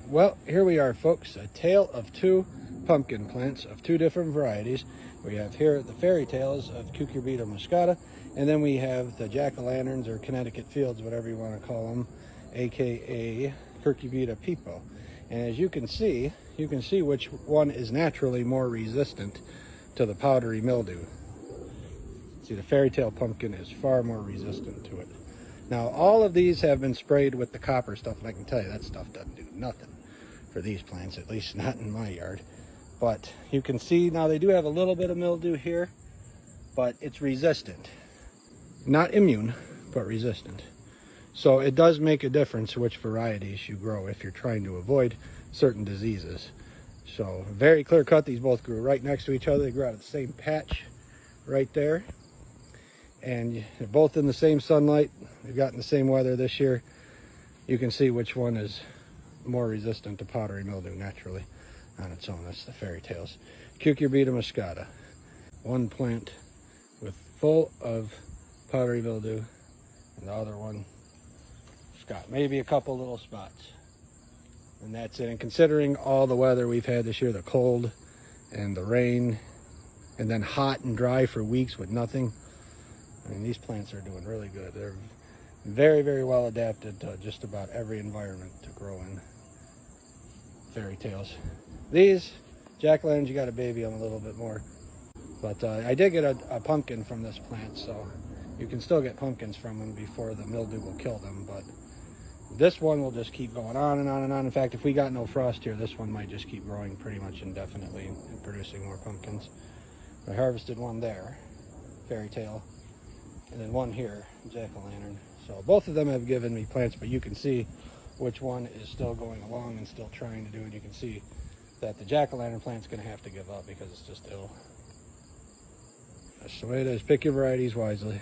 Well, here we are, folks. A tale of two pumpkin plants of two different varieties. We have here the fairy tales of Cucurbita moscata, and then we have the jack-o'-lanterns, or Connecticut fields, whatever you want to call them, aka Cucurbita pepo. And as you can see which one is naturally more resistant to the powdery mildew. See, the fairy tale pumpkin is far more resistant to it. Now, all of these have been sprayed with the copper stuff, and I can tell you that stuff doesn't do nothing for these plants, at least not in my yard. But you can see now they do have a little bit of mildew here, but it's resistant. Not immune, but resistant. So it does make a difference which varieties you grow if you're trying to avoid certain diseases. So very clear cut, these both grew right next to each other. They grew out of the same patch right there. And they're both in the same sunlight. They've gotten the same weather this year. You can see which one is more resistant to powdery mildew naturally on its own. That's the fairy tales. Cucurbita moscata. One plant with full of powdery mildew, and the other one has got maybe a couple little spots. And that's it. And considering all the weather we've had this year, the cold and the rain, and then hot and dry for weeks with nothing, I mean, these plants are doing really good. They're very, very well adapted to just about every environment to grow in. Fairy tales. These jack-o'-lanterns, you got to baby them a little bit more. But I did get a pumpkin from this plant, so you can still get pumpkins from them before the mildew will kill them. But this one will just keep going on and on and on. In fact, if we got no frost here, this one might just keep growing pretty much indefinitely and producing more pumpkins. I harvested one there, fairy tale, and then one here, jack-o'-lantern. So both of them have given me plants, but you can see which one is still going along and still trying to do it. You can see that the jack-o'-lantern plant's going to have to give up because it's just ill. That's the way it is. Pick your varieties wisely.